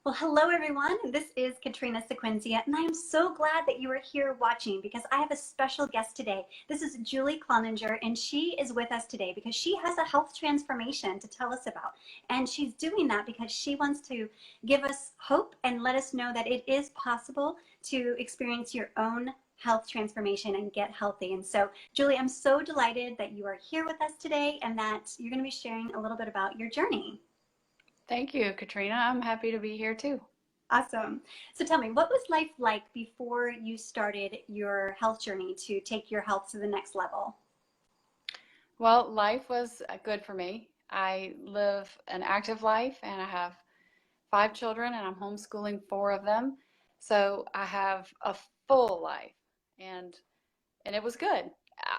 Well, hello everyone. This is Katrina Sequenzia, and I am so glad that you are here watching because I have a special guest today. This is Julie Cloninger, and she is with us today because she has a health transformation to tell us about. And she's doing that because she wants to give us hope and let us know that it is possible to experience your own health transformation and get healthy. And so, Julie, I'm so delighted that you are here with us today and that you're going to be sharing a little bit about your journey. Thank you, Katrina. I'm happy to be here too. Awesome. So tell me, what was life like before you started your health journey to take your health to the next level? Well, life was good for me. I live an active life and I have 5 children and I'm homeschooling 4 of them. So I have a full life and and it was good.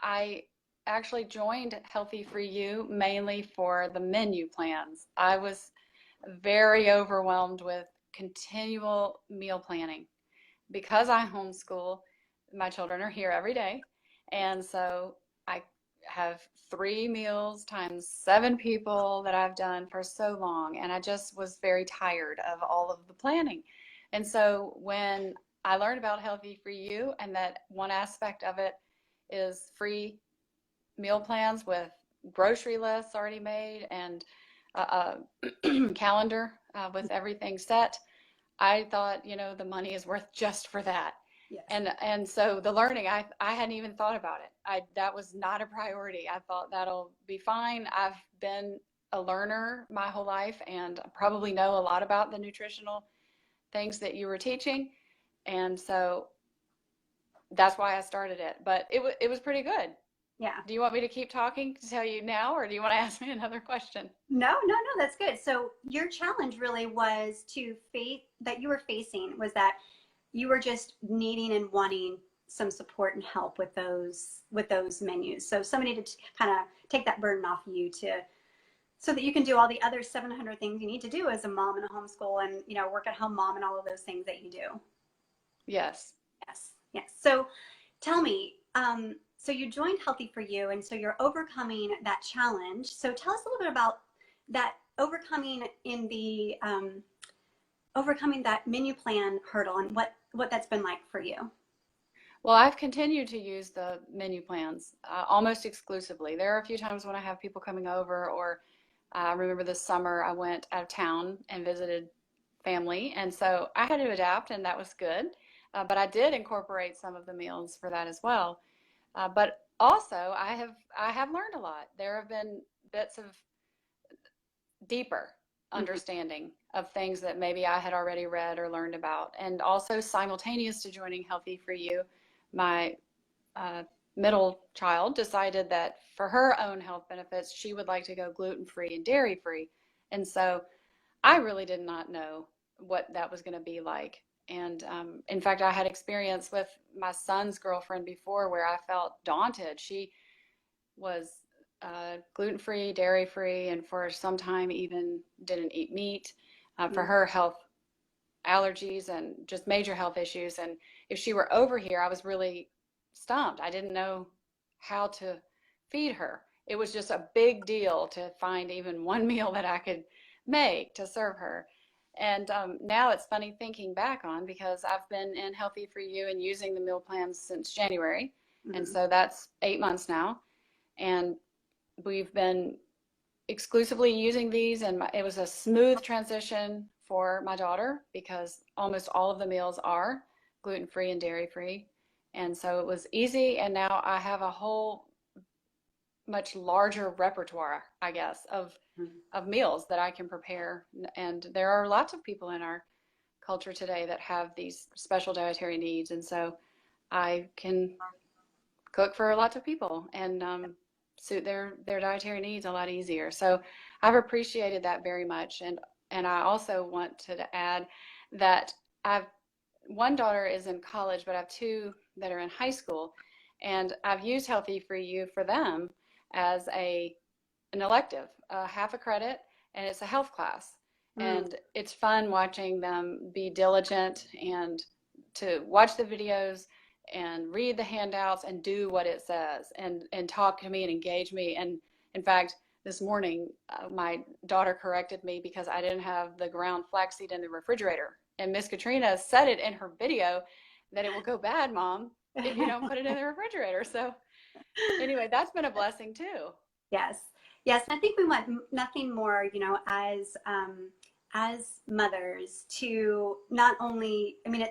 I actually joined Healthy for You mainly for the menu plans. I was very overwhelmed with continual meal planning. Because I homeschool, my children are here every day. And so I have 3 meals times 7 people that I've done for so long. And I just was very tired of all of the planning. And so when I learned about Healthy for You and that one aspect of it is free meal plans with grocery lists already made and a calendar with everything set, I thought, the money is worth just for that. Yes. And so the learning, I hadn't even thought about it. That was not a priority. I thought that'll be fine. I've been a learner my whole life and probably know a lot about the nutritional things that you were teaching. And so that's why I started it. But it was pretty good. Yeah. Do you want me to keep talking to tell you now, or do you want to ask me another question? No, that's good. So your challenge really was to face that you were facing was that you were just needing and wanting some support and help with those menus. So somebody to kind of take that burden off you to so that you can do all the other 700 things you need to do as a mom in a homeschool and work at home mom and all of those things that you do. Yes. Yes. So tell me, so you joined Healthy for You, and so you're overcoming that challenge. So tell us a little bit about that overcoming that menu plan hurdle and what that's been like for you. Well, I've continued to use the menu plans almost exclusively. There are a few times when I have people coming over, or I remember this summer I went out of town and visited family, and so I had to adapt, and that was good. But I did incorporate some of the meals for that as well. But also, I have learned a lot. There have been bits of deeper Mm-hmm. understanding of things that maybe I had already read or learned about. And also, simultaneous to joining Healthy for You, my uh, middle child decided that for her own health benefits, she would like to go gluten-free and dairy-free. And so I really did not know what that was going to be like. And in fact, I had experience with my son's girlfriend before where I felt daunted. She was gluten-free, dairy-free, and for some time even didn't eat meat for Mm-hmm. her health allergies and just major health issues. And if she were over here, I was really stumped. I didn't know how to feed her. It was just a big deal to find even one meal that I could make to serve her. And now it's funny thinking back on because I've been in Healthy for You and using the meal plans since January. And Mm-hmm. so that's 8 months now. And we've been exclusively using these, and it was a smooth transition for my daughter because almost all of the meals are gluten-free and dairy-free. And so it was easy, and now I have a whole much larger repertoire, I guess, of meals that I can prepare. And there are lots of people in our culture today that have these special dietary needs, and so I can cook for lots of people and suit their dietary needs a lot easier. So I've appreciated that very much, and I also want to add that I've one daughter is in college, but I have 2 that are in high school, and I've used Healthy for You for them as an elective, half a credit, and it's a health class. Mm-hmm. And it's fun watching them be diligent and to watch the videos and read the handouts and do what it says and talk to me and engage me. And in fact, this morning, my daughter corrected me because I didn't have the ground flaxseed in the refrigerator. And Miss Katrina said it in her video that it will go bad, Mom, if you don't put it in the refrigerator. So anyway, that's been a blessing too. Yes. Yes. I think we want nothing more, as mothers to not only, I mean,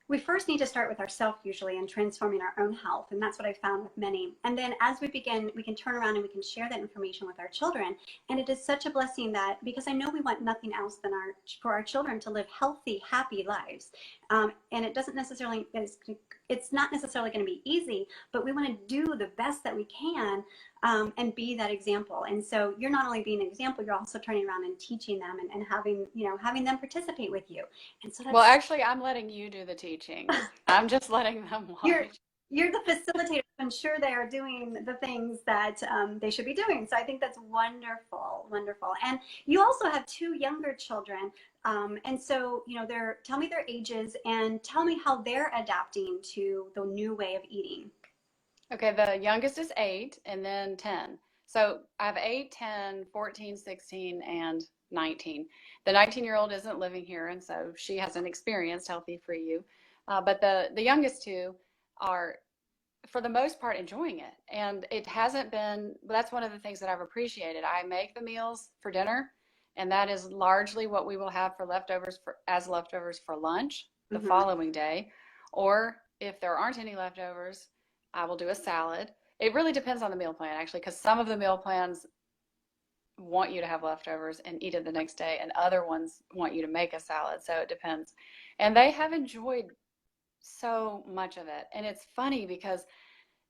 we first need to start with ourselves usually and transforming our own health. And that's what I found with many. And then as we begin, we can turn around and we can share that information with our children. And it is such a blessing that, because I know we want nothing else than for our children to live healthy, happy lives. And it doesn't necessarily, it's not necessarily going to be easy, but we want to do the best that we can, and be that example. And so you're not only being an example, you're also turning around and teaching them, and having them participate with you. And so that's, well, actually, I'm letting you do the teaching. I'm just letting them watch. You're the facilitator to ensure they are doing the things that they should be doing. So I think that's wonderful, wonderful. And you also have two younger children. And so, tell me their ages and tell me how they're adapting to the new way of eating. Okay, the youngest is 8 and then 10. So I have 8, 10, 14, 16, and 19. The 19-year-old isn't living here, and so she hasn't experienced Healthy For You. But the youngest two are, for the most part, enjoying it. And it hasn't been, that's one of the things that I've appreciated. I make the meals for dinner, and that is largely what we will have for leftovers for lunch the following day. Or if there aren't any leftovers, I will do a salad. It really depends on the meal plan, actually, because some of the meal plans want you to have leftovers and eat it the next day, and other ones want you to make a salad. So it depends. And they have enjoyed so much of it. And it's funny because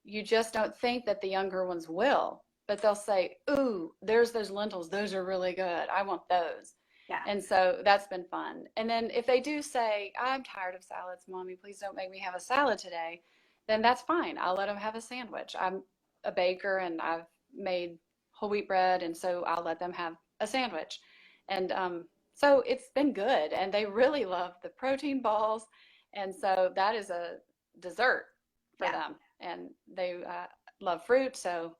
you just don't think that the younger ones will, but they'll say, "Ooh, there's those lentils. Those are really good. I want those." Yeah. And so that's been fun. And then if they do say, "I'm tired of salads, Mommy, please don't make me have a salad today," then that's fine. I'll let them have a sandwich. I'm a baker and I've made whole wheat bread, and so I'll let them have a sandwich. And so it's been good. And they really love the protein balls. And so that is a dessert for them. And they love fruit. So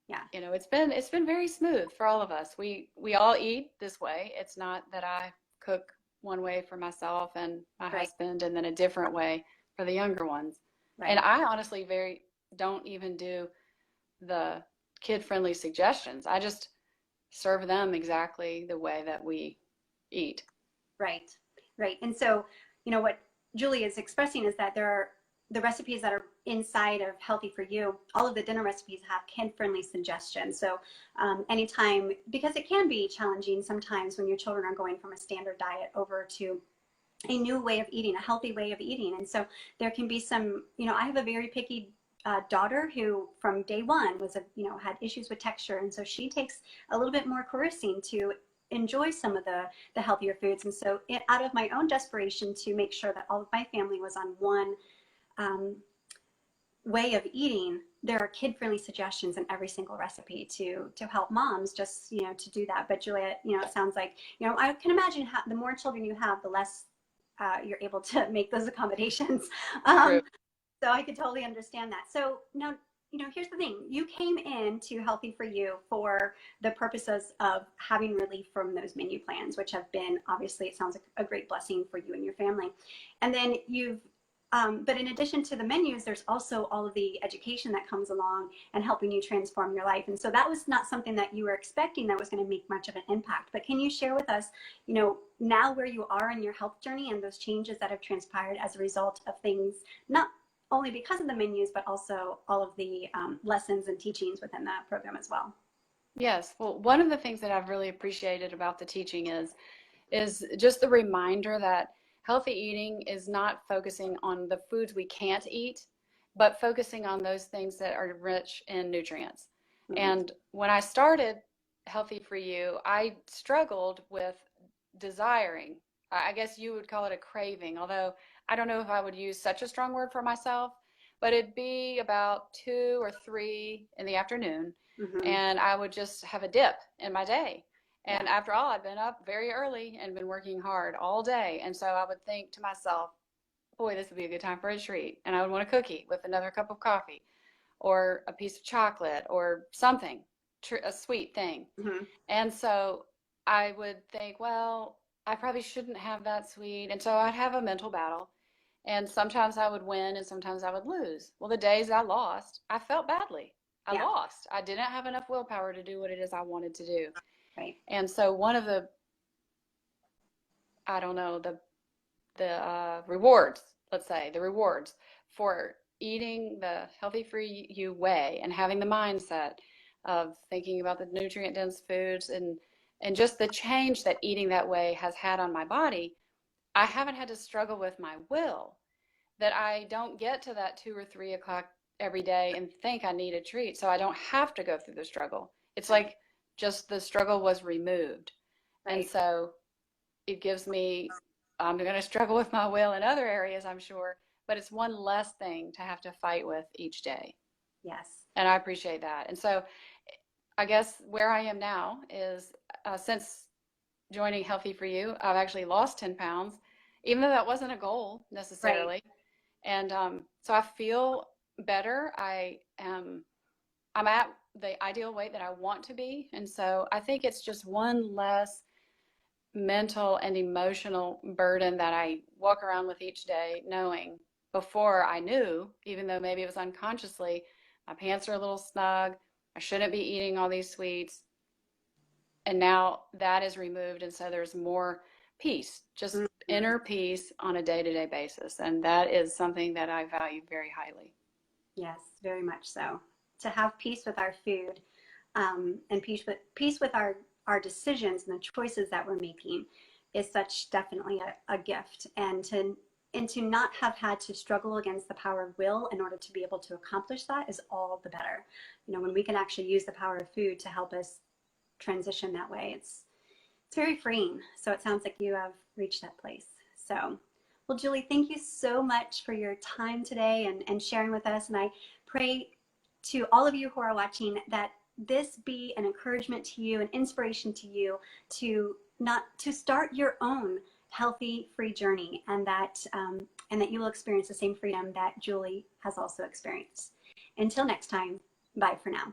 yeah, it's been very smooth for all of us. We all eat this way. It's not that I cook one way for myself and my husband and then a different way for the younger ones. Right. And I honestly don't even do the kid-friendly suggestions. I just serve them exactly the way that we eat. Right. And so, what Julie is expressing is that there are the recipes that are inside of Healthy For You. All of the dinner recipes have kid-friendly suggestions. So anytime, because it can be challenging sometimes when your children are going from a standard diet over to a new way of eating, a healthy way of eating. And so there can be some, I have a very picky daughter who from day one had issues with texture. And so she takes a little bit more coercing to enjoy some of the healthier foods. And so out of my own desperation to make sure that all of my family was on one way of eating, there are kid-friendly suggestions in every single recipe to help moms just to do that. But Juliet, it sounds like I can imagine how the more children you have, the less you're able to make those accommodations. So I could totally understand that. So now, here's the thing. You came into Healthy For You for the purposes of having relief from those menu plans, which have been, obviously, it sounds like a great blessing for you and your family. And then but in addition to the menus, there's also all of the education that comes along and helping you transform your life. And so that was not something that you were expecting that was going to make much of an impact. But can you share with us, now where you are in your health journey and those changes that have transpired as a result of things, not only because of the menus, but also all of the lessons and teachings within that program as well? Yes. Well, one of the things that I've really appreciated about the teaching is just the reminder that healthy eating is not focusing on the foods we can't eat, but focusing on those things that are rich in nutrients. Mm-hmm. And when I started Healthy For You, I struggled with desiring. I guess you would call it a craving, although I don't know if I would use such a strong word for myself, but it'd be about 2 or 3 in the afternoon, and I would just have a dip in my day. And after all, I'd been up very early and been working hard all day. And so I would think to myself, boy, this would be a good time for a treat. And I would want a cookie with another cup of coffee or a piece of chocolate or something a sweet thing. Mm-hmm. And so I would think, well, I probably shouldn't have that sweet. And so I'd have a mental battle. And sometimes I would win and sometimes I would lose. Well, the days I lost, I felt badly. I Yeah. lost. I didn't have enough willpower to do what it is I wanted to do. Right. And so one of the, I don't know, the rewards, let's say, the rewards for eating the healthy for you way and having the mindset of thinking about the nutrient dense foods and just the change that eating that way has had on my body, I haven't had to struggle with my will, that I don't get to that 2 or 3 o'clock every day and think I need a treat. So I don't have to go through the struggle. It's like just the struggle was removed. And Right. so it gives me, I'm going to struggle with my will in other areas, I'm sure, but it's one less thing to have to fight with each day. Yes. And I appreciate that. And so I guess where I am now is since joining Healthy for You, I've actually lost 10 pounds, even though that wasn't a goal Right. necessarily. And so I feel better. I'm at the ideal weight that I want to be. And so I think it's just one less mental and emotional burden that I walk around with each day, knowing before I knew, even though maybe it was unconsciously, my pants are a little snug. I shouldn't be eating all these sweets. And now that is removed. And so there's more peace, just Mm-hmm. inner peace on a day-to-day basis. And that is something that I value very highly. Yes, very much so. To have peace with our food, and peace with our decisions and the choices that we're making is such definitely a gift. And to not have had to struggle against the power of will in order to be able to accomplish that is all the better. You know, when we can actually use the power of food to help us transition that way, it's very freeing. So it sounds like you have reached that place. So, well, Julie, thank you so much for your time today and sharing with us. And I pray to all of you who are watching that this be an encouragement to you, an inspiration to you to not to start your own healthy, free journey, and that you will experience the same freedom that Julie has also experienced. Until next time, bye for now.